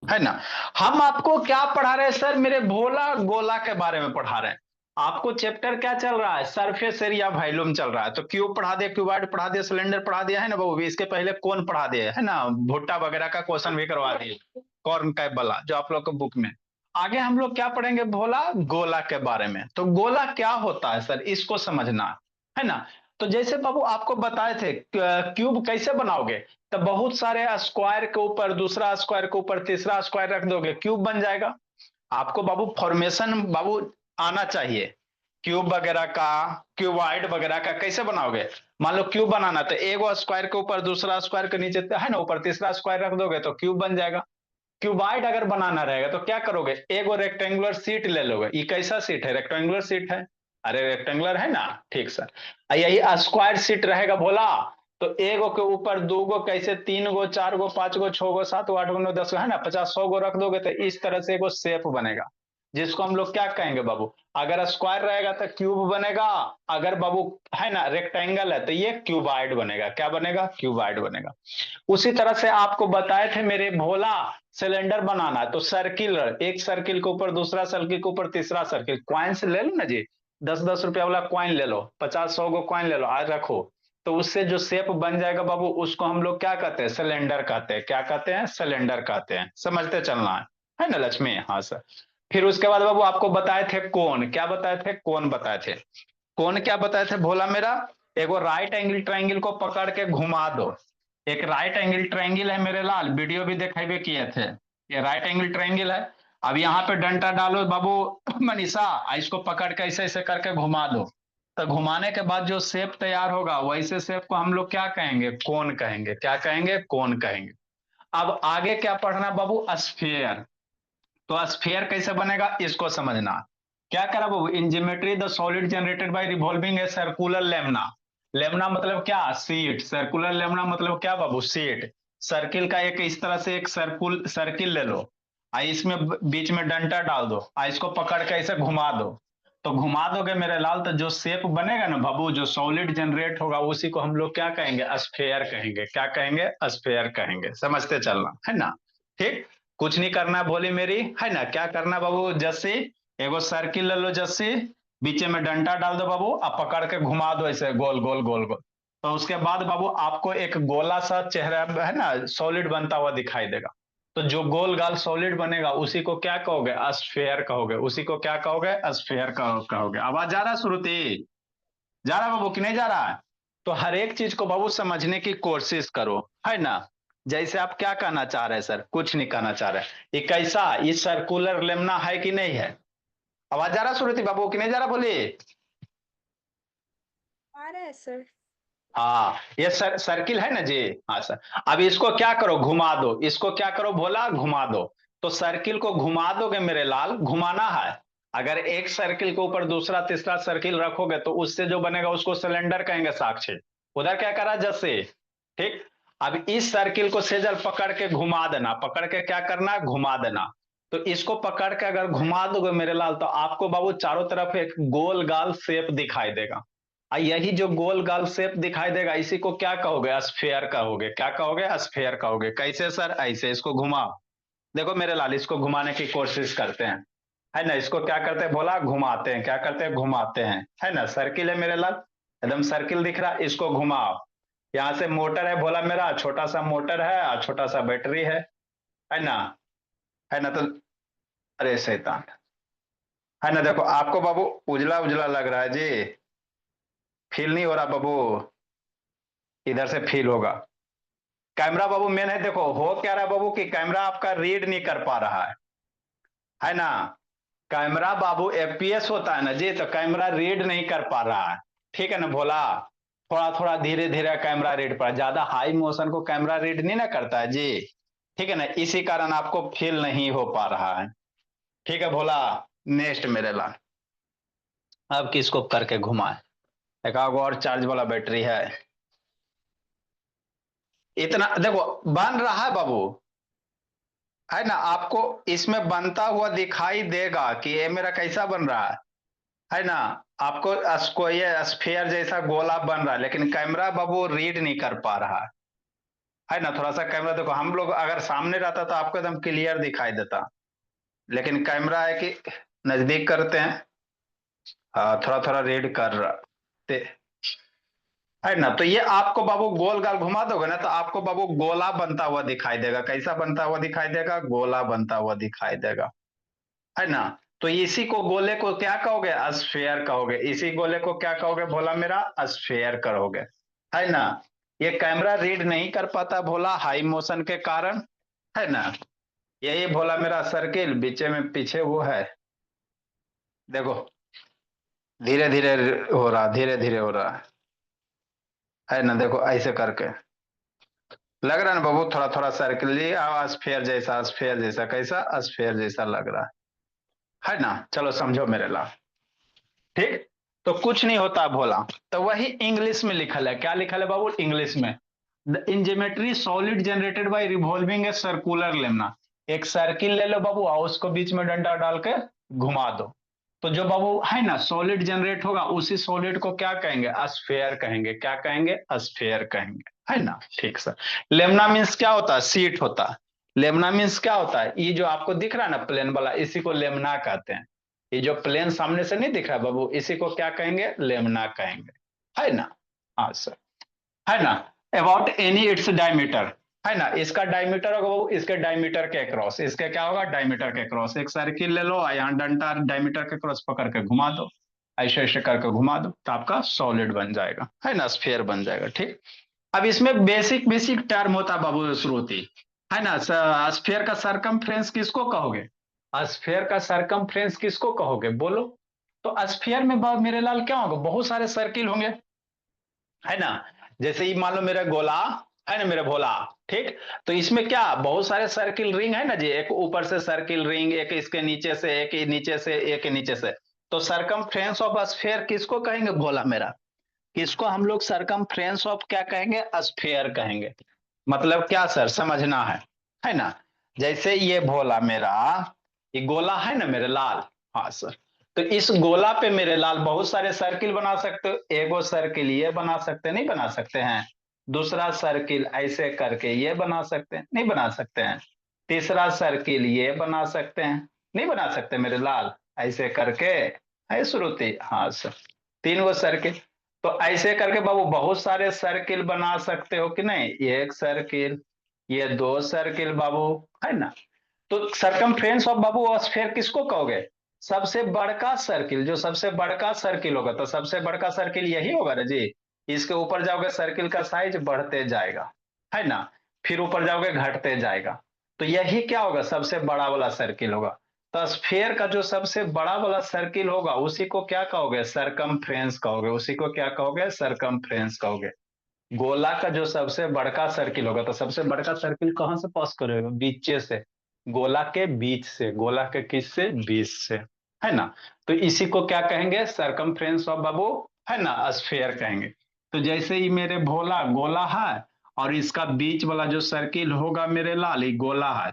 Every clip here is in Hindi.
है ना। हम आपको क्या पढ़ा रहे हैं सर, मेरे भोला गोला के बारे में पढ़ा रहे हैं। आपको चैप्टर क्या चल रहा है, सरफेस एरिया वॉल्यूम चल रहा है। तो क्यूब पढ़ा दिया, क्यूबॉइड पढ़ा दिया, सिलेंडर पढ़ा दिया है ना बाबू। इसके पहले कौन पढ़ा दिया है ना, भुट्टा वगैरह का क्वेश्चन भी करवा दिए, कॉर्न कैप वाला जो आप लोग को बुक में। आगे हम लोग क्या पढ़ेंगे, भोला गोला के बारे में। तो गोला क्या होता है सर, इसको समझना है ना। तो जैसे बाबू आपको बताए थे क्यूब कैसे बनाओगे, तो बहुत सारे स्क्वायर के ऊपर दूसरा स्क्वायर के ऊपर तीसरा स्क्वायर रख दोगे, क्यूब बन जाएगा। आपको बाबू फॉर्मेशन बाबू आना चाहिए क्यूब वगैरह का, क्यूबॉइड वगैरह का कैसे बनाओगे। मान लो क्यूब बनाना तो एगो स्क्वायर के ऊपर दूसरा स्क्वायर के नीचे है ना ऊपर तीसरा स्क्वायर रख दोगे तो क्यूब बन जाएगा। क्यूबॉइड अगर बनाना रहेगा तो क्या करोगे, एगो रेक्टेंगुलर सीट ले लोगे। ये कैसा सीट है, रेक्टेंगुलर सीट है। अरे रेक्टेंगुलर है ना, ठीक सर। यही स्क्वायर सीट रहेगा बोला। तो एगो के ऊपर दो गो कैसे, तीन गो, चार गो, पांच गो, छह गो, सात गो, आठ गो, नौ, 10 गो, है ना, 50, 100 गो रख दोगे तो इस तरह से एगो शेप बनेगा। जिसको हम लोग क्या कहेंगे बाबू, अगर स्क्वायर रहेगा तो क्यूब बनेगा। अगर बाबू है ना रेक्टेंगल है तो ये क्यूबॉइड बनेगा। क्या बनेगा, क्यूबॉइड बनेगा। उसी तरह से आपको बताए थे मेरे भोला, सिलेंडर बनाना है तो सर्किल, एक सर्किल के ऊपर दूसरा सर्किल के ऊपर तीसरा सर्किल, क्वाइन से ले लो ना जी। 10-10 रुपया वाला क्वाइन ले लो, 50-100 गो क्वाइन ले लो, आज रखो। तो उससे जो शेप बन जाएगा बाबू, उसको हम लोग क्या कहते हैं, सिलेंडर कहते हैं। क्या कहते हैं, सिलेंडर कहते हैं। समझते चलना है ना लक्ष्मी, हाँ सर। फिर उसके बाद बाबू आपको बताए थे कोन, क्या बताए थे, कोन बताए थे। कोन क्या बताए थे भोला मेरा, एगो राइट एंगल ट्रायंगल को पकड़ के घुमा दो। एक राइट एंगल ट्रायंगल है मेरे लाल, वीडियो भी दिखाई किए थे। ये राइट एंगल ट्रायंगल है। अब यहाँ पे डंडा डालो बाबू मनीषा, इसको पकड़ के ऐसे ऐसे करके घुमा दो। तो घुमाने के बाद जो शेप तैयार होगा वैसे शेप को हम लोग क्या कहेंगे, कोन कहेंगे। क्या कहेंगे, कोन कहेंगे। अब आगे क्या पढ़ना बाबू, स्फीयर। तो स्फीयर कैसे बनेगा इसको समझना। क्या करा बाबू, in geometry the solid generated by revolving a circular lamina. Lamina मतलब क्या, सीट। सर्कुलर लेमना मतलब क्या बाबू, सीट। सर्किल का एक इस तरह से एक सर्कुल सर्किल ले लो, इसमें बीच में डंडा डाल दो, इसको पकड़ के ऐसे घुमा दो। तो घुमा दोगे मेरे लाल तो जो शेप बनेगा ना बाबू, जो सॉलिड जनरेट होगा उसी को हम लोग क्या कहेंगे, स्फेयर कहेंगे। क्या कहेंगे, स्फेयर कहेंगे। समझते चलना है ना, ठीक। कुछ नहीं करना बोली मेरी, है ना। क्या करना बाबू, जस्सी, एगो सर्किल ले लो जस्सी, बीच में डंडा डाल दो बाबू, अब पकड़ के घुमा दो ऐसे गोल गोल गोल गोल। तो उसके बाद बाबू आपको एक गोला सा चेहरा है ना सॉलिड बनता हुआ दिखाई देगा। तो जो गोल गाल सॉलिड बनेगा उसी को क्या कहोगे, स्फेयर कहोगे। उसी को क्या कहोगे, स्फेयर कहोगे। आवाज जा रहा है श्रुति, जा रहा है बाबू कि नहीं जा रहा है। तो हर एक चीज को बाबू समझने की कोशिश करो, है ना। जैसे आप क्या कहना चाह रहे हैं सर, कुछ नहीं कहना चाह रहे। ये कैसा, ये सर्कुलर लेमना है कि नहीं है। आवाज जा रहा सुरति बाबू कि नहीं जा रहा, बोलिए। आ रहा है सर। हाँ ये सर्किल है ना जी। हाँ सर। अब इसको क्या करो, घुमा दो। इसको क्या करो बोला, घुमा दो। तो सर्किल को घुमा दोगे मेरे लाल, घुमाना है। अगर एक सर्किल के ऊपर दूसरा तीसरा सर्किल रखोगे तो उससे जो बनेगा उसको सिलेंडर कहेंगे, साक्षी। उधर क्या करा जैसे, ठीक। अब इस सर्किल को सेजल पकड़ के घुमा देना, पकड़ के क्या करना, घुमा देना। तो इसको पकड़ के अगर घुमा दोगे मेरे लाल तो आपको बाबू चारों तरफ एक गोल गाल शेप दिखाई देगा। यही जो गोल गाल शेप दिखाई देगा इसी को क्या कहोगे, स्फेयर कहोगे। क्या कहोगे, स्फेयर कहोगे। कैसे सर, ऐसे इसको घुमाओ। देखो मेरे लाल, इसको घुमाने की कोशिश करते हैं, है ना। इसको क्या करते हैं बोला, घुमाते हैं। क्या करते हैं, घुमाते हैं, है ना। सर्किल है मेरे लाल, एकदम सर्किल दिख रहा, इसको घुमाओ। यहाँ से मोटर है बोला मेरा, छोटा सा मोटर है और छोटा सा बैटरी है ना। है ना तो, अरे शैतान, है ना। देखो आपको बाबू उजला उजला लग रहा है जी, फील नहीं हो रहा बाबू। इधर से फील होगा। कैमरा बाबू मेन है, देखो हो क्या रहा है बाबू कि कैमरा आपका रीड नहीं कर पा रहा है ना। कैमरा बाबू एफपीएस होता है ना जी, तो कैमरा रीड नहीं कर पा रहा है। ठीक है ना भोला, थोड़ा थोड़ा धीरे धीरे कैमरा रीड पर, ज्यादा हाई मोशन को कैमरा रीड नहीं ना करता है जी। ठीक है ना, इसी कारण आपको फील नहीं हो पा रहा है। ठीक है भोला। नेक्स्ट मेरे लाल, अब किसको करके घुमाए। एक आगो और चार्ज वाला बैटरी है। इतना देखो बन रहा है बाबू, है ना। आपको इसमें बनता हुआ दिखाई देगा कि ये मेरा कैसा बन रहा है ना। आपको ये स्फेयर जैसा गोला बन रहा है, लेकिन कैमरा बाबू रीड नहीं कर पा रहा है ना। थोड़ा सा कैमरा देखो, हम लोग अगर सामने रहता तो आपको एकदम क्लियर दिखाई देता, लेकिन कैमरा है कि नजदीक करते हैं, थोड़ा थोड़ा रेड कर रहा है ना। तो ये आपको बाबू गोल गाल घुमा दोगे ना, तो आपको बाबू गोला बनता हुआ दिखाई देगा। कैसा बनता हुआ दिखाई देगा? गोला बनता हुआ दिखाई देगा, है ना। तो इसी को गोले को क्या कहोगे? स्फेयर कहोगे। इसी गोले को क्या कहोगे भोला मेरा? स्फेयर कहोगे, है ना। ये कैमरा रीड नहीं कर पाता भोला, हाई मोशन के कारण, है ना। यही भोला मेरा सर्किल बीचे में पीछे वो है, देखो धीरे धीरे हो रहा, धीरे धीरे हो रहा है ना। देखो ऐसे करके लग रहा है ना बाबू, थोड़ा थोड़ा सर्किल स्फेयर जैसा, स्फेयर जैसा, कैसा? स्फेयर जैसा लग रहा है ना। चलो समझो मेरे ला, ठीक। तो कुछ नहीं होता भोला, तो वही इंग्लिश में लिखल है। क्या लिखल है बाबू? इंग्लिश में, the in geometry solid generated by revolving a circular Lemna. एक सर्किल ले लो बाबू और उसको बीच में डंडा डाल के घुमा दो, तो जो बाबू है ना सॉलिड जनरेट होगा, उसी सॉलिड को क्या कहेंगे? स्फेयर कहेंगे। क्या कहेंगे? स्फेयर कहेंगे, है ना। ठीक सर। लेमना मीन्स क्या होता है? सीट होता है। लेमना मीन्स क्या होता है? ये जो आपको दिख रहा है ना प्लेन वाला, इसी को लेमना कहते हैं। ये जो प्लेन सामने से नहीं दिख रहा बाबू, इसी को क्या कहेंगे? लेमना कहेंगे, है ना। हाँ सर, है ना। अबाउट एनी इट्स डायमीटर, है ना। इसका डायमीटर होगा वो इसके डायमीटर के क्रॉस, इसके क्या होगा? डायमीटर के क्रॉस। एक सर्किल ले लो, यहाँ डंडा डायमीटर के क्रॉस पकड़ के घुमा दो, ऐसे ऐसे करके घुमा दो, तो आपका सॉलिड बन जाएगा, है ना, स्फीयर बन जाएगा, ठीक। अब इसमें बेसिक बेसिक टर्म होता है बाबू श्रुति, है ना। स्फीयर का सरकमफ्रेंस किसको कहोगे? स्फीयर का सरकमफ्रेंस किसको कहोगे बोलो? तो स्फीयर में मेरे लाल क्या होगा? बहुत सारे सर्किल होंगे, है ना। जैसे ही मान लो मेरा गोला है ना, मेरा भोला, ठीक। तो इसमें क्या बहुत सारे सर्किल रिंग है ना जी, एक ऊपर से सर्किल रिंग, एक इसके नीचे से, एक नीचे से, एक नीचे से। तो सरकमफ्रेंस ऑफ स्फीयर किसको कहेंगे भोला मेरा? किसको हम लोग सरकमफ्रेंस ऑफ क्या कहेंगे? स्फीयर कहेंगे। मतलब क्या सर, समझना है ना। जैसे ये भोला मेरा, ये गोला है ना मेरे लाल, हाँ सर। तो इस गोला पे मेरे लाल बहुत सारे सर्किल बना सकते हो। एगो सर्किल ये बना सकते, नहीं बना सकते हैं? दूसरा सर्किल ऐसे करके ये बना सकते हैं, नहीं बना सकते हैं? तीसरा सर्किल ये बना सकते हैं, नहीं बना सकते मेरे लाल? ऐसे करके है श्रुति, हाँ सर। तीन गो सर्किल। तो ऐसे करके बाबू बहुत सारे सर्किल बना सकते हो कि नहीं? एक सर्किल, ये दो सर्किल बाबू, है ना। तो सरकमफ्रेंस ऑफ बाबू स्फीयर किसको कहोगे? सबसे बड़का सर्किल, जो सबसे बड़का सर्किल होगा, तो सबसे बड़का सर्किल यही होगा ना जी। इसके ऊपर जाओगे सर्किल का साइज बढ़ते जाएगा, है ना। फिर ऊपर जाओगे घटते जाएगा, तो यही क्या होगा? सबसे बड़ा वाला सर्किल होगा। तो स्फीयर का जो सबसे बड़ा वाला सर्किल होगा, उसी को क्या कहोगे? सरकमफ्रेंस कहोगे। उसी को क्या कहोगे? सरकमफ्रेंस कहोगे। गोला का जो सबसे बड़का सर्किल होगा, तो सबसे बड़का सर्किल कहां से पास करेगा? बीचे से, गोला के बीच से। गोला के किस से? बीच से, है ना। तो इसी को क्या कहेंगे? सरकमफ्रेंस ऑफ बाबू, है ना, स्फीयर कहेंगे। तो जैसे ही मेरे भोला गोला है, और इसका बीच वाला जो सर्किल होगा मेरे लाल, ये गोला है,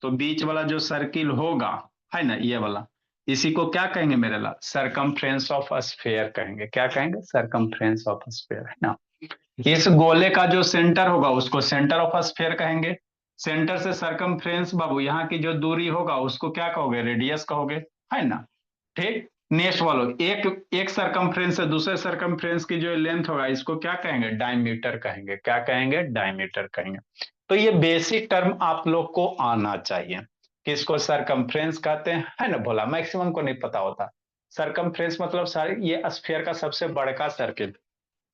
तो बीच वाला जो सर्किल होगा, है ना, ये वाला, इसी को क्या कहेंगे मेरे लाल? सरकमफ्रेंस ऑफ स्फीयर कहेंगे। क्या कहेंगे? सरकमफ्रेंस ऑफ स्फीयर, है ना। इस गोले का जो सेंटर होगा, उसको सेंटर ऑफ स्फीयर कहेंगे। सेंटर से सरकमफ्रेंस बाबू यहाँ की जो दूरी होगा, उसको क्या कहोगे? रेडियस कहोगे, है ना, ठीक। नेक्स्ट वालो, एक सरकमफ्रेंस से दूसरे सरकमफ्रेंस की जो लेंथ होगा, इसको क्या कहेंगे? डायमीटर कहेंगे। क्या कहेंगे? डायमीटर कहेंगे। तो ये बेसिक टर्म आप लोग को आना चाहिए। किसको सरकमफ्रेंस कहते हैं, है ना भोला। मैक्सिमम को नहीं पता होता। सरकमफ्रेंस मतलब सारे ये स्फीयर का सबसे बड़का सर्किल।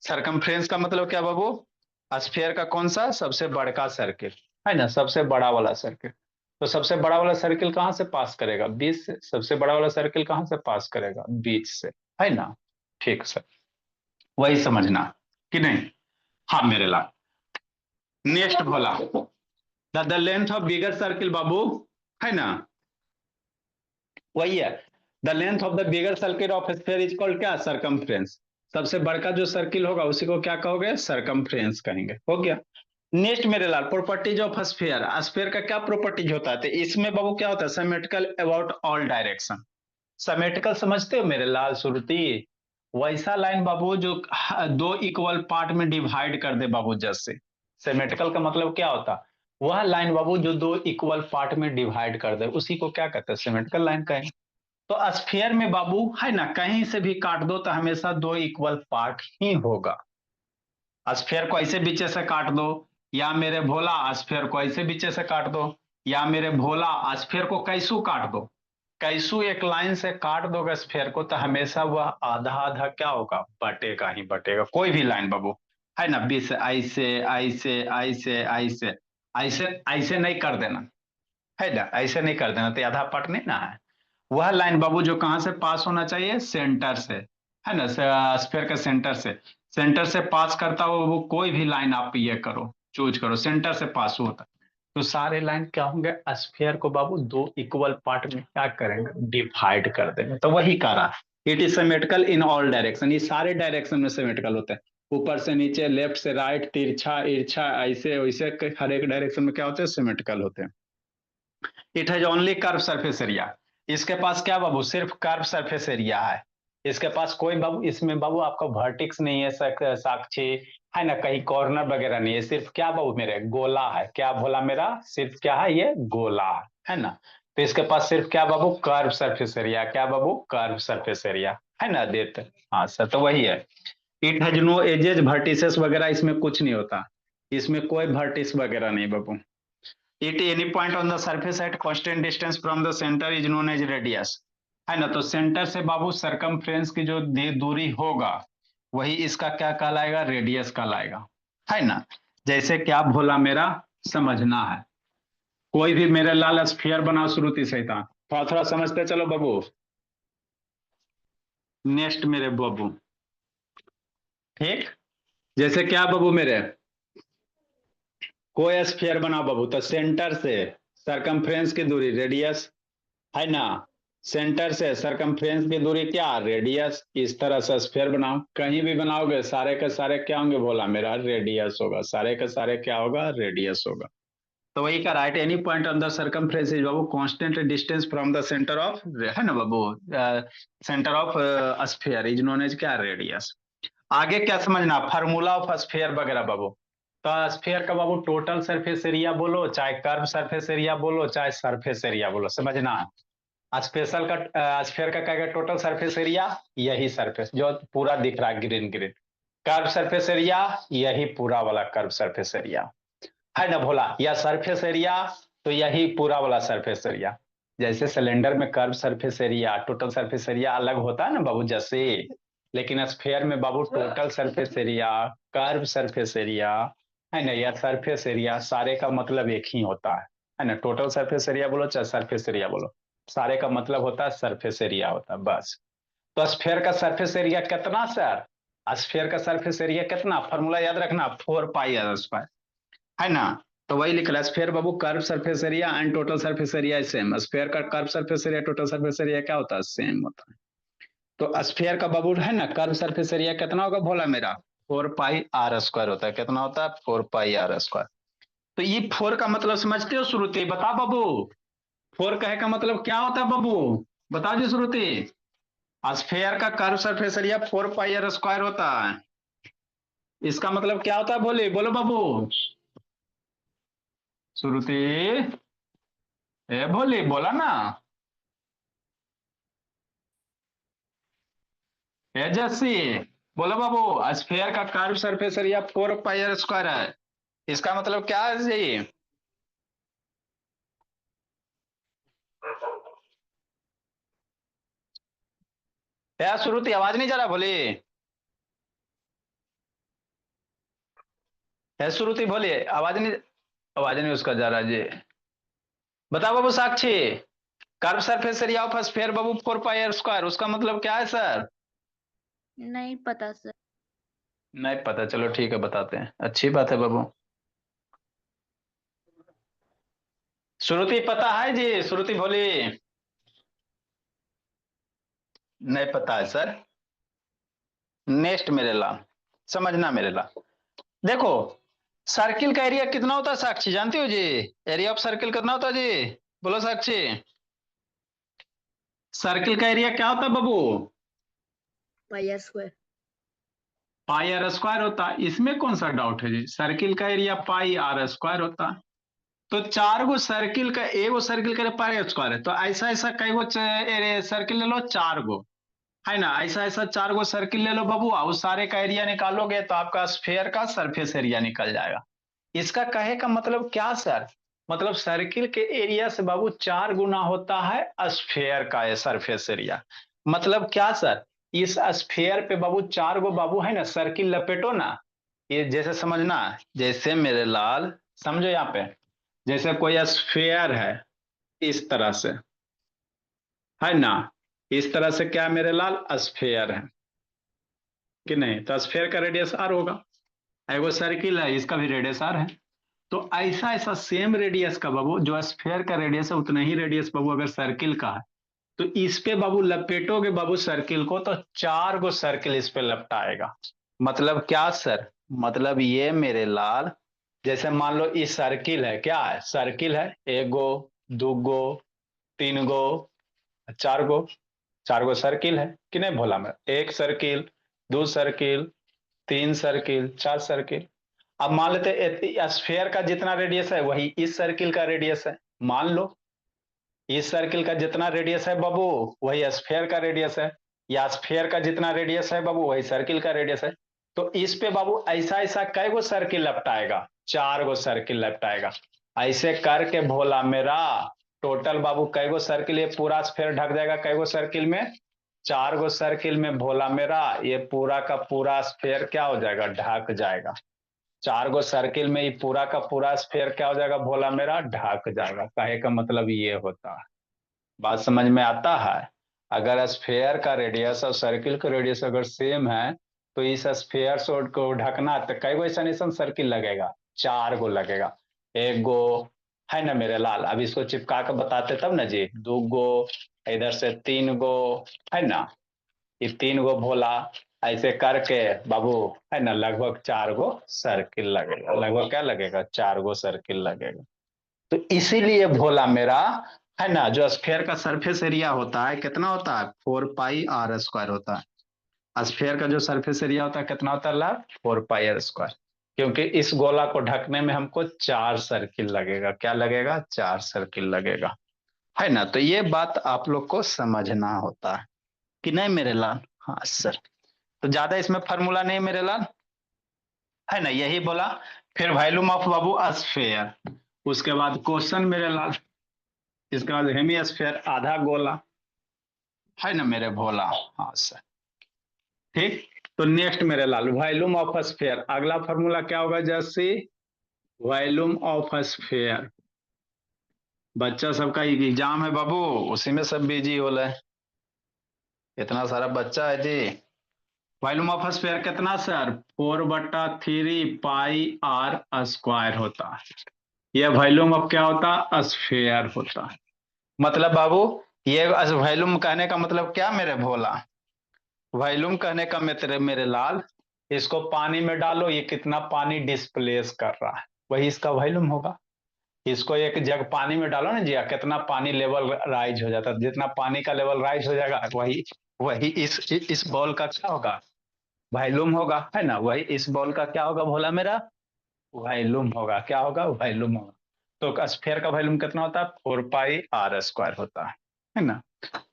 सरकमफ्रेंस का मतलब क्या बाबू? स्फीयर का कौन सा? सबसे बड़का सर्किल, है ना, सबसे बड़ा वाला सर्किल। तो सबसे बड़ा वाला सर्किल कहां से पास करेगा? बीच से। सबसे बड़ा वाला सर्किल कहां से पास करेगा? बीच से, है ना। ठीक सर, वही समझना कि नहीं। हाँ मेरे लाल। नेक्स्ट बोला, the length of bigger circle बाबू, है ना, वही है। The length of the bigger circle of sphere is called क्या? सरकमफ्रेंस। सबसे बड़का जो सर्किल होगा, उसी को क्या कहोगे? सरकमफ्रेंस कहेंगे। हो गया। नेक्स्ट मेरे लाल, प्रॉपर्टीज ऑफ स्फीयर। स्फीयर का क्या प्रॉपर्टीज होता है? तो इसमें बाबू क्या होता है? Symmetrical about all direction. Symmetrical समझते हो मेरे लाल सुरती? वैसा लाइन बाबू जो दो इक्वल पार्ट में डिवाइड कर दे बाबू, जैसे सिमेट्रिकल का मतलब क्या होता है? वह लाइन बाबू जो दो इक्वल पार्ट में डिवाइड कर दे, उसी को क्या कहते हैं? सिमेट्रिकल लाइन कहेंगे। तो स्फीयर में बाबू है ना, कहीं से भी काट दो तो हमेशा दो इक्वल पार्ट ही होगा। स्फीयर को ऐसे बीचे से काट दो, या मेरे भोला स्फीयर को ऐसे बीचे से काट दो, या मेरे भोला स्फीयर को कैसू काट दो। कैसू एक लाइन से काट दोगे स्फीयर को तो हमेशा वह आधा आधा क्या होगा? बटेगा ही बटेगा। कोई भी लाइन बाबू है ना, बीच से ऐसे ऐसे ऐसे ऐसे ऐसे ऐसे नहीं कर देना, है ना, ऐसे नहीं कर देना तो आधा पार्ट नहीं ना है। वह लाइन बाबू जो कहां से पास होना चाहिए? सेंटर से, है ना, स्फीयर के सेंटर से। सेंटर से पास करता हो वो कोई भी लाइन आप ये करो, चूज करो, सेंटर से पास होता। तो सारे लाइन क्या होंगे? स्फीयर को बाबू दो इक्वल पार्ट में क्या करेंगे? डिवाइड कर देंगे। तो वही करा, it is symmetrical in all direction. ये सारे डायरेक्शन में सिमेट्रिकल होते हैं, ऊपर से नीचे, लेफ्ट से राइट, तिरछा ईर्छा, ऐसे वैसे हर एक डायरेक्शन में क्या होते हैं? सिमेट्रिकल होते हैं। It has only curve surface area. इसके पास क्या बाबू? सिर्फ कर्व सरफेस एरिया है। इसके पास कोई बाबू, इसमें बाबू आपका वर्टिक्स नहीं है, साक्षी, है ना, कहीं कॉर्नर वगैरह नहीं है। सिर्फ क्या बाबू मेरे? गोला है। क्या भोला मेरा? सिर्फ क्या है? ये गोला है ना। तो इसके पास सिर्फ क्या बाबू? Curve surface area. क्या बाबू? कर्व सरफेस एरिया, है ना, देते। हाँ सर, तो वही है। It has no axes, vertices वगैरह इसमें कुछ नहीं होता। इसमें कोई वर्टिस वगैरह नहीं बाबू। It any point on the surface at constant distance from the centre is known as radius, है ना। तो सेंटर से बाबू सरकमफ्रेंस की जो दूरी होगा वही इसका क्या कहलाएगा? रेडियस कहलाएगा, है ना। जैसे क्या भोला मेरा समझना है, कोई भी मेरे लाल स्फीयर बनाओ श्रुति सहिता, थोड़ा थोड़ा समझते चलो बाबू। नेक्स्ट मेरे बाबू, ठीक, जैसे क्या बाबू मेरे, कोई स्फीयर बनाओ बाबू, तो सेंटर से सरकमफ्रेंस की दूरी रेडियस, है ना। सेंटर से सरकमफ्रेंस की दूरी क्या? रेडियस। इस तरह से स्फीयर बनाओ, कहीं भी बनाओगे सारे के सारे क्या होंगे बोला मेरा? रेडियस होगा। सारे के सारे क्या होगा? रेडियस होगा। तो वही का right, any point on the circumference is बाबू constant distance from the centre of, है ना बाबू, centre of sphere is known as क्या? रेडियस। आगे क्या समझना? फार्मूला ऑफ स्फीयर वगैरह बाबू। तो स्फीयर का बाबू टोटल सरफेस एरिया बोलो, चाहे कर्व सरफेस एरिया बोलो, चाहे सरफेस एरिया बोलो, समझना। स्पेशल का स्फीयर का क्या? टोटल सरफेस एरिया, यही सरफेस जो पूरा दिख रहा है green green. Curve surface area, यही पूरा वाला कर्व सरफेस एरिया, है ना भोला। या सरफेस एरिया, तो यही पूरा वाला सरफेस एरिया। जैसे सिलेंडर में curve surface area, total surface area अलग होता है ना बाबू, जैसे, लेकिन स्फीयर में बाबू total surface area, curve surface area, है ना, या सरफेस एरिया, सारे का मतलब एक ही होता है ना। टोटल सरफेस एरिया बोलो चाहे सरफेस एरिया बोलो, सारे का मतलब होता है सरफेस एरिया होता है, बस। तो स्फीयर का सरफेस एरिया कितना सर? स्फीयर का सरफेस एरिया कितना? फॉर्मूला याद रखना, 4 पाई r², है ना। तो वही लिख रहा है स्फीयर बाबू, curve surface area and total surface area same. Sphere का curve surface area, total surface area क्या होता है? सेम होता है। तो स्फीयर का बाबू है ना, कर्व सरफेस एरिया कितना होगा भोला मेरा? 4 पाई r² होता है। कितना होता है? 4 पाई r²। तो ये 4 का मतलब समझते हो श्रुति? बता बाबू, 4 कहे का मतलब क्या होता है बाबू? बताओ जी श्रुति। स्फीयर का curve surface area 4 pi r² होता है। इसका मतलब क्या होता है? बोले बोलो बाबू श्रुति, ए बोली बोला ना, ए जस्सी, बोलो बाबू। स्फीयर का curve surface area 4 pi r² है। इसका मतलब क्या है जी? क्या श्रुति आवाज नहीं जा रहा? बोली है श्रुति, बोली आवाज नहीं, आवाज नहीं उसका जा रहा जी। बताओ बाबू Sakshi, curve surface area of sphere बाबू 4 पाई r², उसका मतलब क्या है सर? नहीं पता सर। नहीं पता, चलो ठीक है बताते हैं, अच्छी बात है बाबू। श्रुति पता है जी? श्रुति बोली नहीं पता है सर। नेक्स्ट मेरे ला, समझना मेरे ला, देखो, सर्किल का एरिया कितना होता है साक्षी जानती हो जी? एरिया ऑफ सर्किल कितना होता है जी? बोलो साक्षी, सर्किल का एरिया क्या होता है बाबू? पाई r²। पाई आर स्क्वायर होता है, इसमें कौन सा डाउट है जी, सर्किल का एरिया पाई आर स्क्वायर होता है। तो चार गो सर्किल का, एगो सर्किल का पाई आर स्क्वायर है, तो ऐसा ऐसा कई गो सर्किल ले लो, चार गो है ना, ऐसा ऐसा चार गो सर्किल ले लो बाबू, उस सारे का एरिया निकालोगे तो आपका स्फेयर का सरफेस एरिया निकल जाएगा। इसका कहे का मतलब क्या सर, मतलब सर्किल के एरिया से बाबू चार गुना होता है स्फेयर का सरफेस एरिया। मतलब क्या सर, इस स्फेयर पे बाबू चार गो बाबू है ना सर्किल लपेटो ना, ये जैसे समझना, जैसे मेरे लाल समझो यहाँ पे, जैसे कोई स्फेयर है इस तरह से, है ना, इस तरह से क्या मेरे लाल स्फेयर है कि नहीं, तो स्फेयर का रेडियस आर होगा, एगो सर्किल है इसका भी रेडियस आर है। तो ऐसा ऐसा सेम रेडियस का बाबू, जो स्फेयर का रेडियस है उतना ही रेडियस बाबू अगर सर्किल का है, तो इस पे बाबू लपेटोगे बाबू सर्किल को, तो चार गो सर्किल इस पे लपटाएगा। मतलब क्या सर, मतलब ये मेरे लाल, जैसे मान लो इस सर्किल है, क्या है सर्किल है, एक गो, दो गो, तीन गो, चार गो, चार गो सर्किल है कि नहीं भोला में, एक सर्किल, दो सर्किल, तीन सर्किल, चार सर्किल। अब मान लेते स्फेयर का जितना रेडियस है वही इस सर्किल का रेडियस है, मान लो इस सर्किल का जितना रेडियस है बाबू वही स्फेयर का रेडियस है, या स्फेयर का जितना रेडियस है बाबू वही सर्किल का रेडियस है। तो इस पे बाबू ऐसा ऐसा कई गो सर्किल लपटाएगा, चार गो सर्किल लपटाएगा। ऐसे करके भोला मेरा टोटल बाबू कई गो सर्किल, ये पूरा स्फेयर ढक जाएगा कई गो सर्किल में, चार गो सर्किल में भोला मेरा ये पूरा का पूरा स्फेयर क्या हो जाएगा, ढक जाएगा। चार गो सर्किल में ये पूरा का पूरा स्फेयर क्या हो जाएगा भोला मेरा, ढक जाएगा। कहे का मतलब ये होता है, बात समझ में आता है। अगर स्फेयर का रेडियस और सर्किल का रेडियस अगर सेम है, तो इस स्फेयर को ढकना तो कई गो ऐसा सर्किल लगेगा, चार गो लगेगा, एक गो है ना मेरे लाल, अब इसको चिपका के बताते तब ना जी, दो गो, इधर से तीन गो, है ना, ये तीन गो भोला, ऐसे करके बाबू है ना लगभग चार गो सर्किल लगेगा, लगभग क्या लगेगा, चार गो सर्किल लगेगा। तो इसीलिए भोला मेरा है ना, जो स्फेयर का सरफेस एरिया होता है कितना होता है, फोर पाई आर स्क्वायर होता है। स्फेयर का जो सरफेस एरिया होता है कितना होता है लाभ, फोर पाई आर स्क्वायर। क्योंकि इस गोला को ढकने में हमको चार सर्किल लगेगा, क्या लगेगा, चार सर्किल लगेगा, है ना। तो ये बात आप लोग को समझना होता है कि नहीं मेरे लाल। हाँ सर, तो ज्यादा इसमें फार्मूला नहीं मेरे लाल, है ना, यही बोला। फिर वॉल्यूम ऑफ बाबू स्फेयर, उसके बाद क्वेश्चन मेरे लाल, इसके बाद हेमी स्फेयर आधा गोला, है ना मेरे भोला। हाँ सर, ठीक। तो नेक्स्ट मेरे लाल वॉल्यूम ऑफ स्फेयर, अगला फॉर्मूला क्या होगा, जैसे वॉल्यूम ऑफ स्फेयर, बच्चा सबका एग्जाम है बाबू, उसी में सब बिजी हो रहे, इतना सारा बच्चा है जी। वॉल्यूम ऑफ स्फेयर कितना सर, 4/3 पाई आर स्क्वायर होता है। यह वॉल्यूम ऑफ क्या होता है, स्फेयर होता है। मतलब बाबू ये वॉल्यूम कहने का मतलब क्या मेरे भोला, वॉल्यूम कहने का मेरे लाल, इसको पानी में डालो, ये कितना पानी डिस्प्लेस कर रहा है, वही इसका वॉल्यूम होगा। इसको एक जग पानी में डालो ना जी, कितना पानी लेवल राइज हो जाता है, जितना पानी का लेवल राइज हो जाएगा वही वही इस बॉल का क्या होगा, वॉल्यूम होगा, है ना। वही इस बॉल का क्या होगा भोला मेरा, वॉल्यूम होगा, क्या होगा, वॉल्यूम होगा। तो स्फेयर का वॉल्यूम कितना होता है, 4 पाई आर स्क्वायर होता है ना।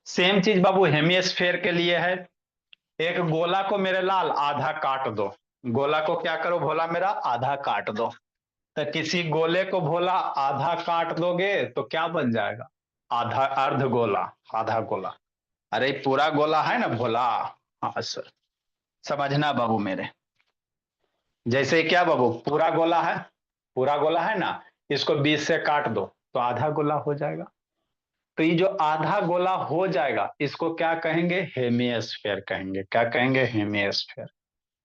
सेम चीज बाबू हेमिस्फेयर के लिए है। एक गोला को मेरे लाल आधा काट दो, गोला को क्या करो भोला मेरा, आधा काट दो। तो किसी गोले को भोला आधा काट दोगे तो क्या बन जाएगा, आधा अर्ध गोला, आधा गोला। अरे पूरा गोला है ना भोला। हाँ सर, समझना बाबू मेरे, जैसे क्या बाबू पूरा गोला है, पूरा गोला है ना, इसको 20 से काट दो तो आधा गोला हो जाएगा। तो ये जो आधा गोला हो जाएगा इसको क्या कहेंगे, हेमिस्फेयर कहेंगे। क्या कहेंगे, हेमिस्फेयर।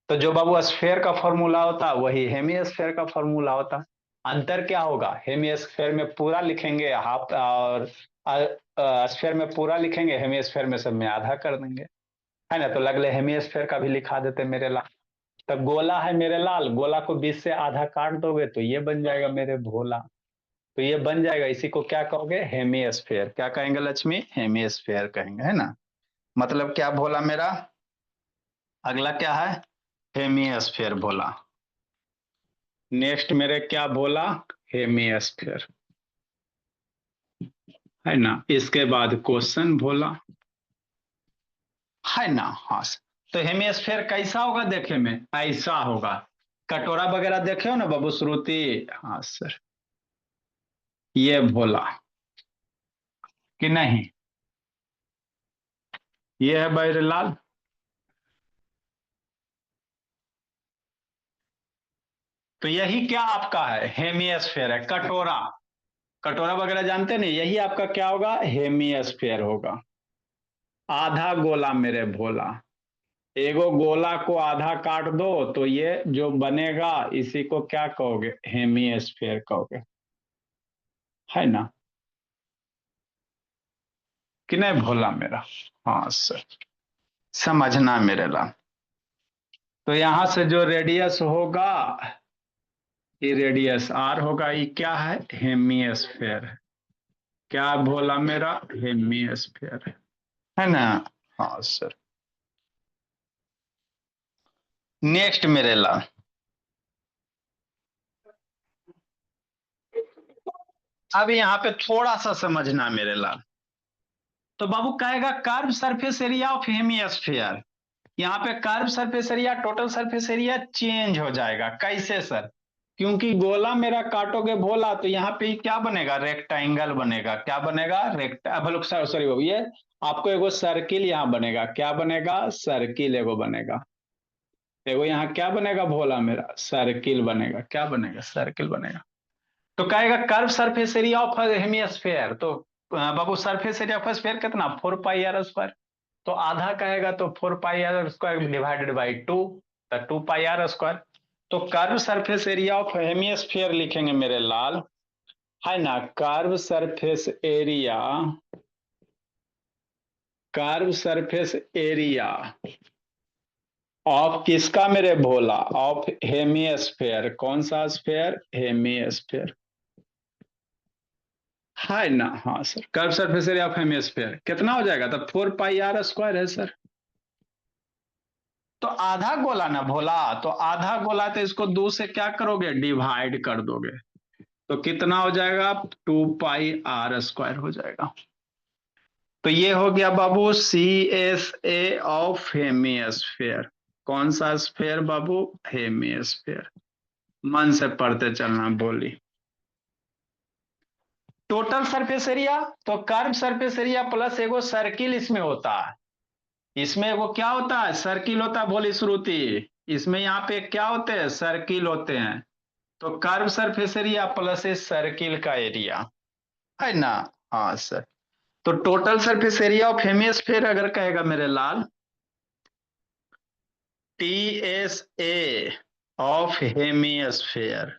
तो जो बाबू स्फेयर का फॉर्मूला होता है वही हेमिस्फेयर का फॉर्मूला होता है। अंतर क्या होगा, हेमिस्फेयर में पूरा लिखेंगे हाफ, और स्फेयर में पूरा लिखेंगे, हेमिस्फेयर में सब में आधा कर देंगे, है ना। तो लगले हेमिस्फेयर का भी लिखा देते मेरे लाल। तो गोला है मेरे लाल, गोला को 20 से आधा काट दोगे तो ये बन जाएगा मेरे भोला। तो ये बन जाएगा, इसी को क्या कहोगे, हेमिस्फेयर। क्या कहेंगे लक्ष्मी, हेमिस्फेयर कहेंगे, है ना। मतलब क्या भोला मेरा, अगला क्या है, हेमिस्फेयर बोला। नेक्स्ट मेरे क्या बोला, हेमिस्फेयर, है ना। इसके बाद क्वेश्चन बोला, है ना। हाँ सर। तो हेमिस्फेयर कैसा होगा देखे में, ऐसा होगा। कटोरा वगैरह देखे हो ना बाबू श्रुति। हाँ सर, ये बोला कि नहीं, ये है बहरलाल। तो यही क्या आपका है, हेमिस्फेयर है, कटोरा। कटोरा वगैरह जानते नहीं, यही आपका क्या होगा, हेमिस्फेयर होगा। आधा गोला मेरे भोला, एगो गोला को आधा काट दो तो ये जो बनेगा इसी को क्या कहोगे, हेमिस्फेयर कहोगे, है ना। कि नहीं भोला मेरा। हाँ सर, समझना मेरे लाल। तो यहां से जो रेडियस होगा, ये रेडियस आर होगा, ये क्या है, हेमिस्फेयर। क्या भोला मेरा, हेमिस्फेयर, है ना। हाँ सर। नेक्स्ट मेरे लाल, अब यहाँ पे थोड़ा सा समझना मेरे लाल। तो बाबू कहेगा curve surface area of hemisphere, यहाँ पे curve surface area total surface area change हो जाएगा। कैसे सर, क्योंकि गोला मेरा काटोगे भोला तो यहाँ पे क्या बनेगा, रेक्टेंगल बनेगा। क्या बनेगा, रेक्टेंगल, सॉरी बाबू, ये आपको एगो सर्किल यहाँ बनेगा। क्या बनेगा, सर्किल एगो बनेगा। एगो यहाँ क्या बनेगा भोला मेरा, सर्किल बनेगा। क्या बनेगा, सर्किल बनेगा। तो कहेगा curve surface area of hemisphere, तो बाबू सरफेस एरिया ऑफ स्फेयर कितना, 4 पाई r स्क्वायर। तो आधा कहेगा तो 4 पाई r स्क्वायर डिवाइडेड बाई 2, तो 2 पाई r स्क्वायर। तो curve surface area of hemisphere लिखेंगे मेरे लाल, है ना। Curve surface area, curve surface area of किसका मेरे भोला, ऑफ हेमिस्फेयर। कौन सा स्फेयर, हेमिस्फेयर, है ना। हाँ sir, curve surface area of hemisphere कितना हो जाएगा, तब 4 पाई r स्क्वायर है सर। तो आधा गोला ना भोला, तो आधा गोला तो इसको 2 से क्या करोगे, डिवाइड कर दोगे। तो कितना हो जाएगा, 2 पाई r स्क्वायर हो जाएगा। तो ये हो गया बाबू C S A of hemisphere. कौन सा स्फेयर बाबू, हेमिस्फेयर। मन से पढ़ते चलना बोली। टोटल सरफेस एरिया, तो कर्व सरफेस एरिया प्लस एगो सर्किल इसमें होता है। इसमें वो क्या होता है, सर्किल होता है, बोली श्रुति। इसमें यहाँ पे क्या होते हैं, सर्किल होते हैं। तो कर्व सरफेस एरिया प्लस इस सर्किल का एरिया, है ना। हाँ सर। तो total surface area of hemisphere अगर कहेगा मेरे लाल, T S A of hemisphere.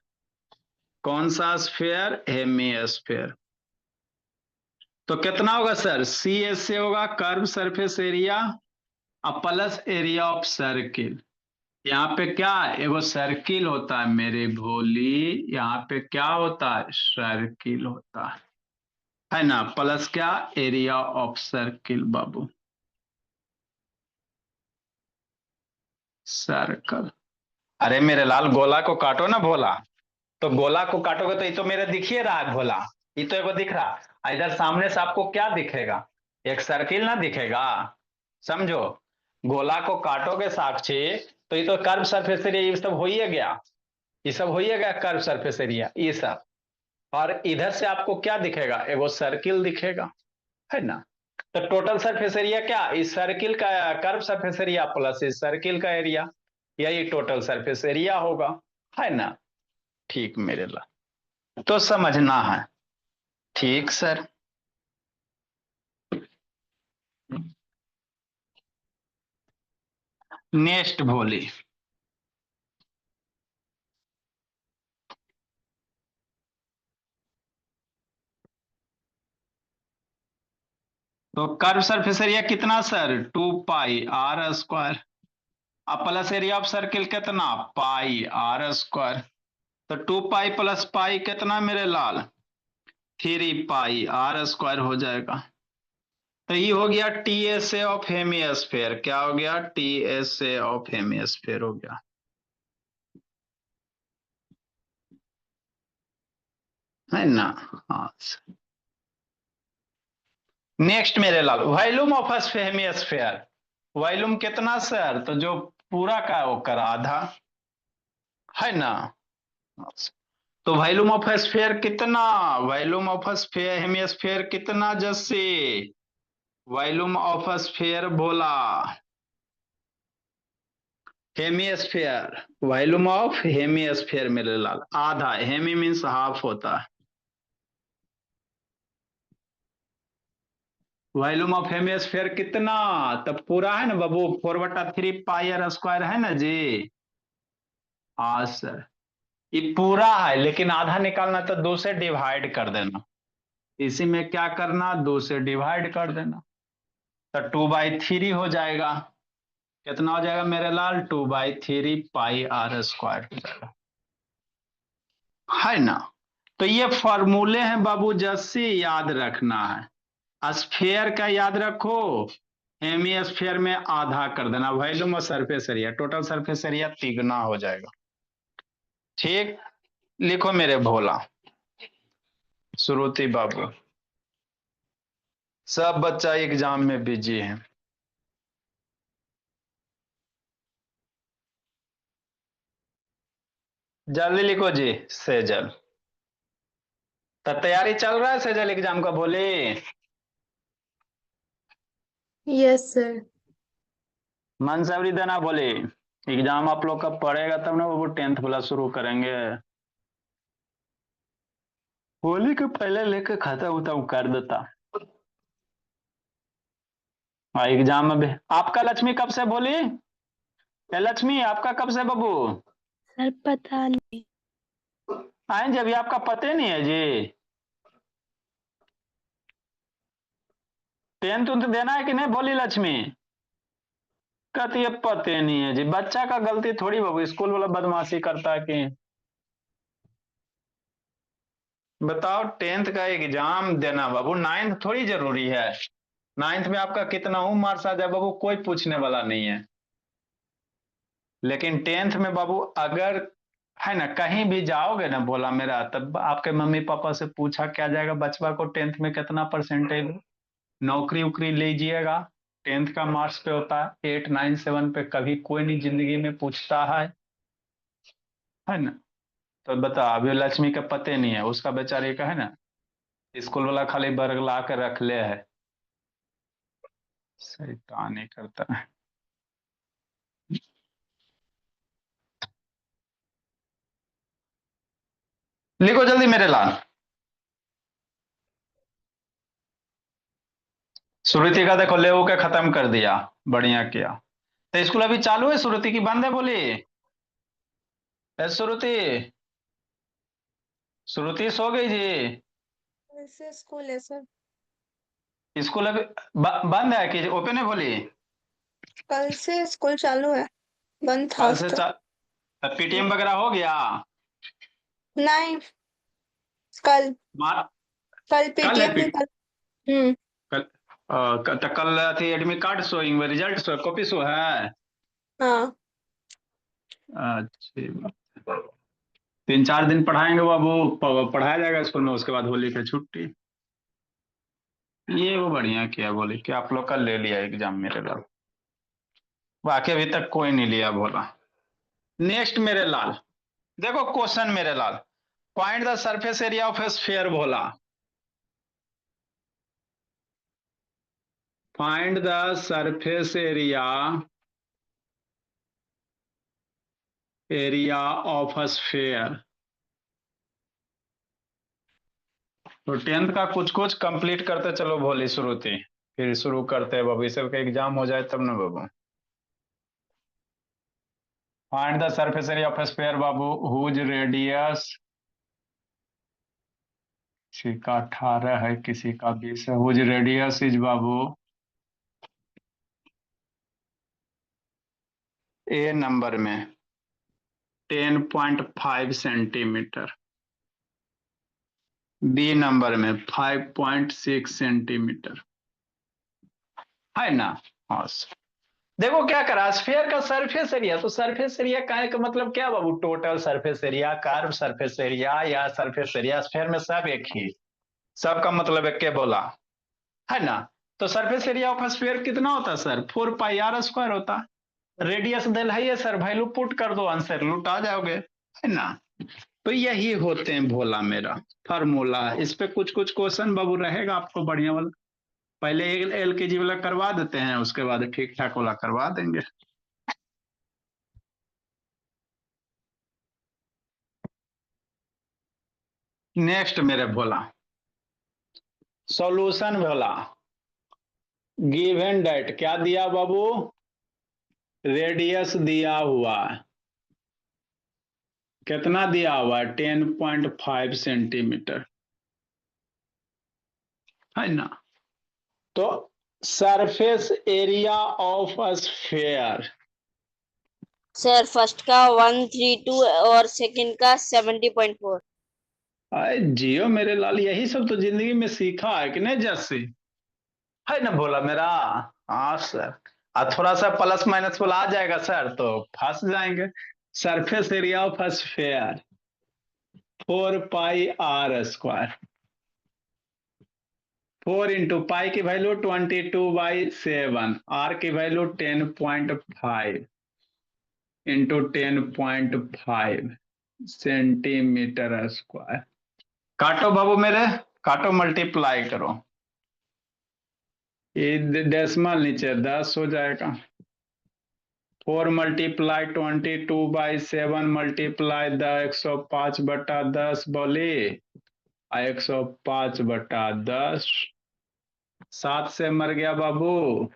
कौन सा स्फेयर, हेमिस्फीयर। तो कितना होगा सर, सी एस से होगा कर्व सरफेस एरिया अब प्लस एरिया ऑफ सर्किल। यहाँ पे क्या है, एगो सर्किल होता है मेरे भोली, यहाँ पे क्या होता है, सर्किल होता है ना। प्लस क्या, area of circle Babu, circle. अरे मेरे लाल गोला को काटो ना भोला, तो गोला को काटोगे तो ये तो मेरे दिख ही रहा है भोला, ये तो एगो दिख रहा। इधर सामने से आपको क्या दिखेगा, एक सर्किल ना दिखेगा। समझो, गोला को काटोगे साक्षी, तो ये तो कर्व सरफेस एरिया ये सब हो ही गया, ये सब हो ही गया कर्व सरफेस एरिया ये सब। और इधर से आपको क्या दिखेगा, एगो सर्किल दिखेगा, है ना। तो टोटल सरफेस एरिया क्या, इस सर्किल का कर्व सरफेस एरिया प्लस इस सर्किल का एरिया, यही टोटल सरफेस एरिया होगा, है ना। ठीक मेरे ला, तो समझना है। ठीक सर। नेक्स्ट भोली, तो कर्व सरफेस एरिया कितना सर, 2 पाई r स्क्वायर। अब प्लस एरिया ऑफ सर्किल कितना, पाई r स्क्वायर। तो 2 पाई प्लस पाई कितना मेरे लाल, 3 पाई r स्क्वायर हो जाएगा। तो ये हो गया T S A of hemisphere. क्या हो गया, T S A of hemisphere हो गया। है ना। हाँ, नेक्स्ट मेरे लाल, वॉल्यूम ऑफ हेमिस्फेयर, वॉल्यूम कितना सर, तो जो पूरा का वो कर आधा, है ना। तो वॉल्यूम ऑफ स्फीयर कितना, वॉल्यूम ऑफ स्फीयर हेमिस्फीयर कितना, जैसे वॉल्यूम ऑफ स्फीयर बोला, हेमिस्फीयर, वॉल्यूम ऑफ हेमिस्फीयर मेरे लाल आधा, हेमी मीन्स हाफ होता है। वॉल्यूम ऑफ हेमिस्फीयर कितना, तब पूरा है ना बाबू, 4/3 पाई आर स्क्वायर है ना जी। हाँ सर, ये पूरा है लेकिन आधा निकालना तो 2 से डिवाइड कर देना, इसी में क्या करना, 2 से डिवाइड कर देना, तो 2/3 हो जाएगा। कितना हो जाएगा मेरे लाल, 2/3 पाई आर स्क्वायर हो जाएगा, है ना। तो ये फॉर्मूले हैं बाबू, जैसे याद रखना है, स्फीयर का याद रखो, हेमी स्फीयर में आधा कर देना, वॉल्यूम और surface area, total surface area तिगुना हो जाएगा। ठीक, लिखो मेरे भोला, श्रुति बाबू, सब बच्चा एग्जाम में बिजी है। जल्दी लिखो जी, सेजल, तो तैयारी चल रहा है सेजल एग्जाम का, बोले। Yes sir. मन सबरी देना बोले, एग्जाम आप लोग का पढ़ेगा तब ना वो 10th वाला शुरू करेंगे, होली के पहले लेके खत्म उतम कर देता। हाँ, एग्जाम में भी आपका लक्ष्मी कब से बोली, ए लक्ष्मी आपका कब से बाबू, सर पता नहीं। आए जी, अभी आपका पते नहीं है जी, 10th उन्थ देना है कि नहीं, बोली लक्ष्मी। कहती है पते नहीं है जी, बच्चा का गलती थोड़ी बाबू, स्कूल वाला बदमाशी करता है कि, बताओ 10th का एग्जाम देना बाबू, 9th थोड़ी जरूरी है, 9th में आपका कितना हूं मार्क्स आ जाए बाबू, कोई पूछने वाला नहीं है, लेकिन 10th में बाबू अगर है ना कहीं भी जाओगे ना बोला मेरा, तब आपके मम्मी पापा से पूछा क्या जाएगा, बचवा को 10th में कितना परसेंटेज, नौकरी उकरी लीजिएगा, 10th का मार्क्स पे होता है, 8 9 7 पे कभी कोई नहीं जिंदगी में पूछता है ना। तो बता, अभी लक्ष्मी का पते नहीं है, उसका बेचारे का है ना, स्कूल वाला खाली बरगला के रख ले है, शैतानी करता है। लिखो जल्दी मेरे लाल, श्रुति का देखो ले के खत्म कर दिया, बढ़िया किया। तो स्कूल अभी चालू है श्रुति की, बंद है बोली, श्रुति, श्रुति सो गई जी, वैसे स्कूल है सर। स्कूल अभी बंद है कि ओपन है बोली, कल से स्कूल चालू है, बंद था कल आज से तक। पीटीएम वगैरह हो गया, नहीं, कल मार, कल कल है पेटीएम में कल। हम्म। कल तो कल थी एडमिट कार्ड शोइंग में, रिजल्ट शो, कॉपी शो है। हाँ। अच्छी बात, 3 4 दिन पढ़ाएंगे बाबू, पढ़ाया जाएगा स्कूल में, उसके बाद होली की छुट्टी। ये वो बढ़िया किया बोले कि आप लोग का ले लिया एग्जाम मेरे लाल, बाकी अभी तक कोई नहीं लिया बोला। नेक्स्ट मेरे लाल, देखो क्वेश्चन मेरे लाल, find the surface area of a sphere बोला, find the surface area of a sphere. तो 10th का कुछ कुछ कंप्लीट करते चलो भोली श्रुति, फिर शुरू करते हैं बाबू, इस सबका एग्जाम हो जाए तब ना बाबू। Find the surface area of sphere बाबू, हुज रेडियस, किसी का 18 है किसी का 20 है, हुज रेडियस इज बाबू, ए नंबर में 10.5 सेंटीमीटर, बी नंबर में 5.6 सेंटीमीटर, है ना। हाँ, देखो क्या करा, स्फीयर का सरफेस एरिया, तो सरफेस एरिया का मतलब क्या बाबू, total surface area, curve surface area या सरफेस एरिया, स्फीयर में सब एक ही, सबका मतलब एक के बोला, है ना। तो सरफेस एरिया ऑफ स्फीयर कितना होता है सर, 4 पाई r² होता। रेडियस दिल है ये सर, वैल्यू पुट कर दो, आंसर लूट आ जाओगे, है ना। तो यही होते हैं भोला मेरा फार्मूला। इस पे कुछ कुछ क्वेश्चन बाबू रहेगा आपको बढ़िया वाला, पहले LKG वाला करवा देते हैं, उसके बाद ठीक ठाक वाला करवा देंगे। नेक्स्ट मेरे भोला, सॉल्यूशन भोला, गिवन डेट क्या दिया बाबू, रेडियस दिया हुआ है, कितना दिया हुआ है, 10.5 सेंटीमीटर, है ना। तो surface area of sphere, sir first का 132 और सेकंड का 70.4। अरे जियो मेरे लाल, यही सब तो जिंदगी में सीखा है कि नहीं जैसे, है ना भोला मेरा। हाँ सर, और थोड़ा सा प्लस माइनस वाला आ जाएगा सर तो फंस जाएंगे। Surface area of sphere 4 pi r², 4 into pi की वैल्यू 22/7, r की वैल्यू 10.5 इंटू 10.5 सेंटीमीटर²। काटो बाबू मेरे, काटो, मल्टीप्लाई करो, ये डेसिमल नीचे 10 हो जाएगा, 4 मल्टीप्लाई 22/7 मल्टीप्लाई 105/10 बोली, 105/10, 7 से मर गया बाबू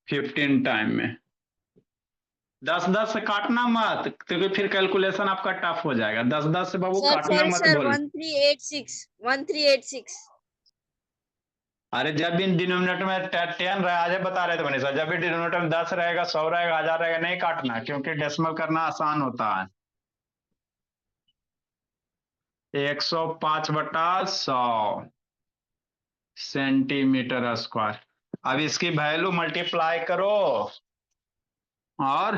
15 टाइम में, 10-10 से काटना मत क्योंकि फिर कैलकुलेशन आपका टफ हो जाएगा, 10-10 से बाबू सर काटना सॉरी मत सर, बोल। 1386 1386। अरे जब भी डिनोमिनेटर में 10 रहे, आज बता रहे थे मनीषा, जब भी डिनोमिनेटर में 10 रहेगा, 100 रहेगा, 1000 रहेगा, नहीं काटना क्योंकि डेसिमल करना आसान होता है। 105/100 सेंटीमीटर²। अब इसकी वैल्यू मल्टीप्लाई करो और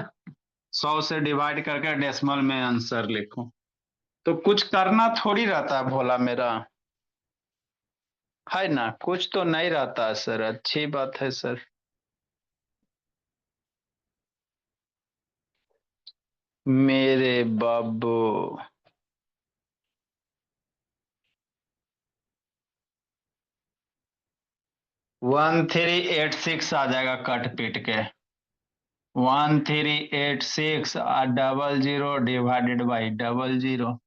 100 से डिवाइड करके डेसिमल में आंसर लिखो। तो कुछ करना थोड़ी रहता है भोला मेरा, है ना, कुछ तो नहीं रहता है सर, अच्छी बात है सर। मेरे बाबू 1386 आ जाएगा कट पीट के, 1386 और 00 डिवाइडेड बाई 00,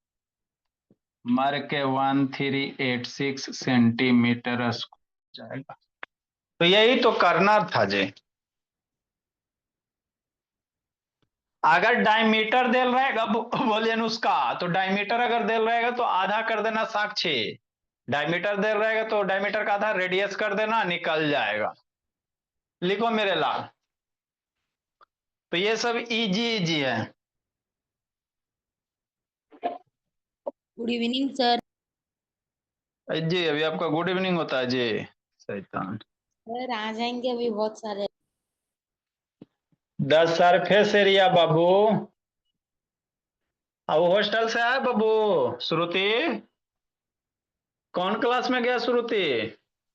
मर के 1386 सेंटीमीटर जाएगा। तो यही तो करना था जी। अगर डायमीटर देल रहेगा बोलिए उसका, तो डायमीटर अगर देल रहेगा तो आधा कर देना साक्षी, डायमीटर देल रहेगा तो डायमीटर का आधा रेडियस कर देना, निकल जाएगा। लिखो मेरे लाल, तो ये सब इजी इजी है। Good evening sir. जी अभी आपका गुड इवनिंग होता है जी, शैतान। सर आ जाएंगे अभी बहुत सारे। द सरफेस एरिया बाबू, अब हॉस्टल से आए बाबू, श्रुति कौन क्लास में गया श्रुति,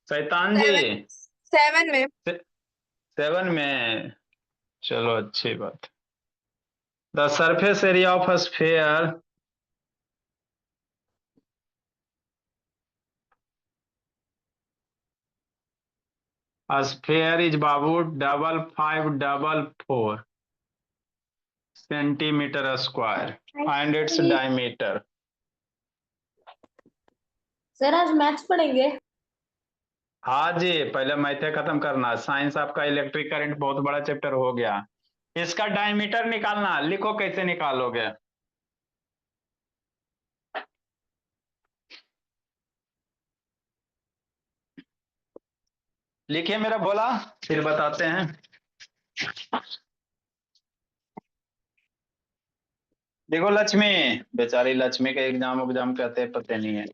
शैतान जी। 7 में। 7 में, चलो अच्छी बात। The surface area of sphere sphere is बाबू 5544 centimetre and it's diameter. Sir आज मैथ्स पढ़ेंगे। हाँ जी, पहले मैथे खत्म करना, साइंस आपका इलेक्ट्रिक करंट बहुत बड़ा चैप्टर हो गया। इसका डायमीटर निकालना, लिखो कैसे निकालोगे। लिखिए मेरा भोला, फिर बताते हैं। देखो लक्ष्मी, बेचारी लक्ष्मी के एग्जाम एग्जाम कहते पते नहीं है।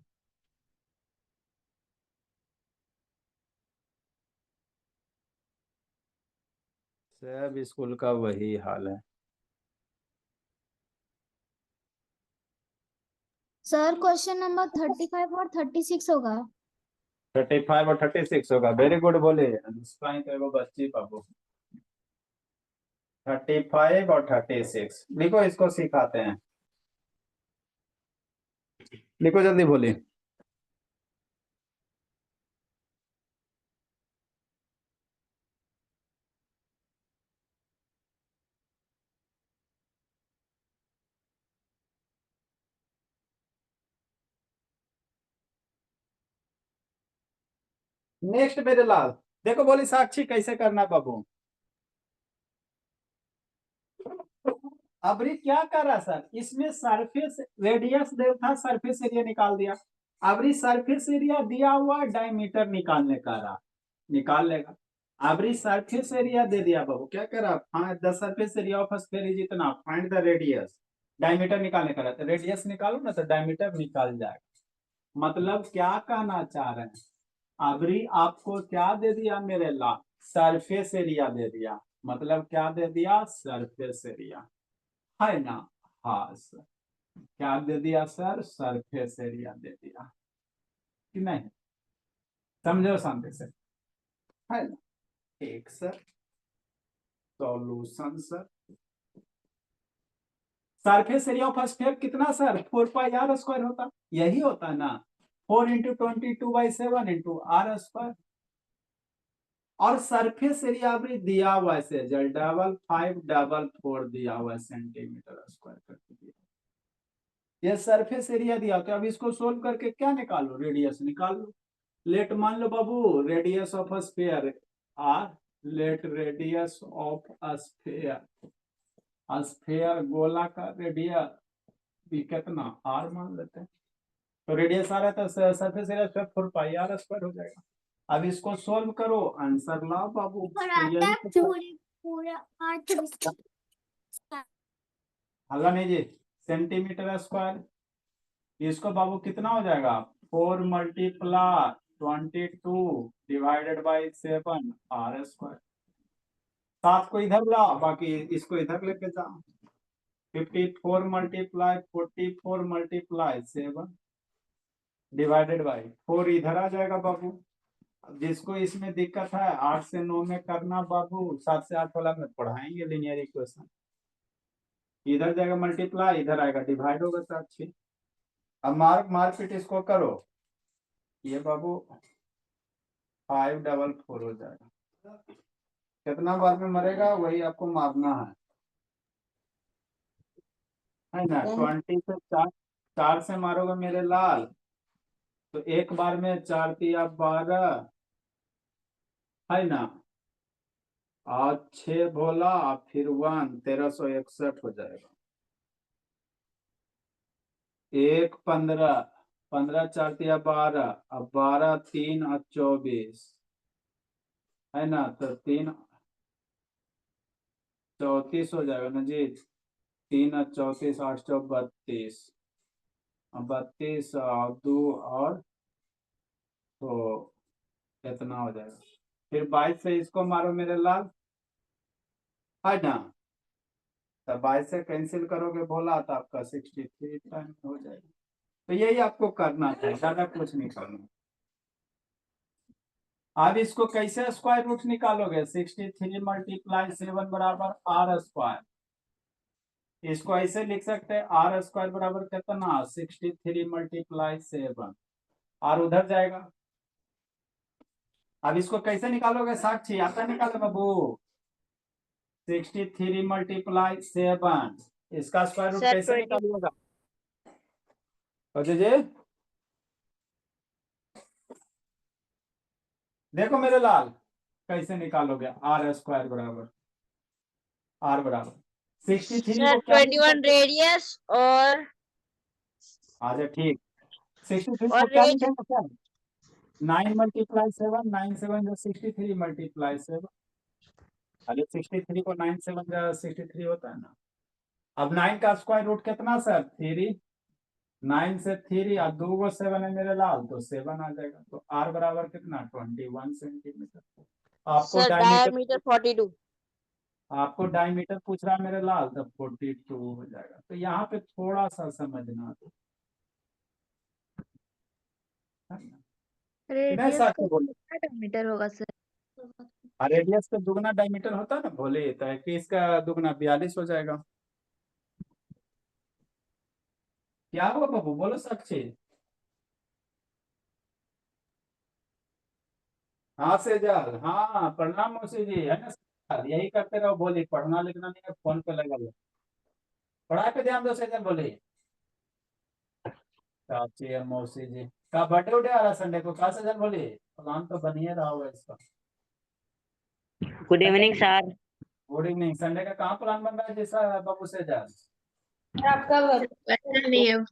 सब स्कूल का वही हाल है। सर क्वेश्चन नंबर 35 और 36 होगा। 35 और 36 होगा। वेरी गुड बोले तो एगो बच्ची बाबू। 35 और 36 लिखो, इसको सिखाते हैं। लिखो जल्दी बोलिए। नेक्स्ट मेरे लाल, देखो बोली साक्षी कैसे करना बाबू। अबरी क्या कर रहा सर, इसमें सरफेस रेडियस था, सरफेस एरिया निकाल दिया। अबरी सरफेस एरिया दिया हुआ, डायमीटर निकालने का रहा, निकाल लेगा। अबरी सरफेस एरिया दे दिया बाबू, क्या करा, the surface area of sphere is इतना, फाइंड द रेडियस। डायमीटर निकालने का रहा, तो रेडियस निकालो ना तो डायमीटर निकाल जाएगा। मतलब क्या कहना चाह रहे हैं, अबरी आपको क्या दे दिया मेरे ला, सरफेस एरिया दे दिया। मतलब क्या दे दिया, सरफेस एरिया, है ना। हाँ सर, क्या दे दिया सर, सरफेस एरिया दे दिया कि नहीं, समझो शांति से, है ना। ठीक sir, solution sir. Surface area of sphere कितना सर, 4πr² होता, यही होता ना, 4 × 22/7 × और सरफेस एरिया भी दिया हुआ है, 5544 दिया हुआ है सेंटीमीटर स्क्वायर करके दिया। ये सरफेस एरिया दिया, तो अब इसको सोल्व करके क्या निकालो, रेडियस निकालो। लेट मान लो बाबू, radius of sphere R, let radius of sphere, sphere गोला का रेडियस भी कितना, आर मान लेते हैं। तो रेडियस आ रहा है तो सरफेस एरिया 4πr² हो जाएगा। अब इसको सोल्व करो, आंसर लाओ बाबू। तो हल्ला नहीं जी, सेंटीमीटर स्क्वायर, इसको बाबू कितना हो जाएगा, 4 × 22/7 R²। 7 को इधर लाओ, बाकी इसको इधर लेके जाओ। 54 × 44 × 7 /4 इधर आ जाएगा बाबू। जिसको इसमें दिक्कत है 8 से 9 में करना बाबू, 7 से 8 वाला में पढ़ाएंगे लीनियर इक्वेशन। इधर जाएगा मल्टीप्लाई, इधर आएगा डिवाइड होगा 7 से। अब मारपीट इसको करो, ये बाबू 544 हो जाएगा। कितना बार में मरेगा वही आपको मारना है ना। 20 से 4 से मारोगे मेरे लाल, तो एक बार में 4 × 12 है ना, और 6 भोला फिर 1, 1361 हो जाएगा। 1 15 15 4 × 12, अब 12 3 और 24 है ना, तो 3 34 हो जाएगा ना जी। 3 और 34 8 4 32, 32 और 2 और तो कितना हो जाएगा, फिर 22 से इसको मारो मेरे लाल, है ना। तो 22 से कैंसिल करोगे भोला तो आपका 63 टाइम हो जाएगा। तो यही आपको करना है, ज्यादा कुछ नहीं करना। अब इसको कैसे स्क्वायर रूट निकालोगे, 63 × 7 बराबर R²। इसको ऐसे लिख सकते हैं, R² बराबर कितना, 63 × 7, और उधर जाएगा। अब इसको कैसे निकालोगे साक्षी, आता निकालो बाबू। 63 × 7, इसका स्क्वायर रूट कैसे निकालिएगा जी। देखो मेरे लाल कैसे निकालोगे, R² बराबर, R बराबर 63 को 21 रेडियस और अच्छा ठीक, 63 और को क्या रेज लिखेंगे सर, 9 × 7, 9 7 जो 63 × 7, अरे 63 को 9 7 जो 63 होता है ना। अब 9 का स्क्वायर रूट कितना सर, 3, 9 से 3 और 2 को 7 है मेरे लाल, तो 7 आ जाएगा। तो R बराबर कितना, 21 सेंटीमीटर। आपको सर डायमीटर डायमीटर 42। आपको डायमीटर पूछ रहा है मेरे लाल, तब 42 हो जाएगा। तो यहाँ पे थोड़ा सा समझना रेडियस साक्षी बोले, मीटर होगा सर। रेडियस का दुगना डायमीटर होता है ना बोले, तो 21 का दुगना 42 हो जाएगा। क्या हुआ बाबू, बोलो साक्षी। हाँ सेजल, हाँ प्रणाम मौसी जी, है ना, यही करते रहो, बोली पढ़ना लिखना नहीं है, फोन पे लगा लो, पढ़ाई पे ध्यान दो सेजल, बोली चाची और मौसी जी का बर्थडे उठे आ रहा संडे को, कहा सेजल, बोली प्लान तो बनिए रहा होगा इसका। Good evening sir. Good evening. Sunday का कहाँ प्लान बन रहा है जैसा बाबू सेजल? आपका नहीं है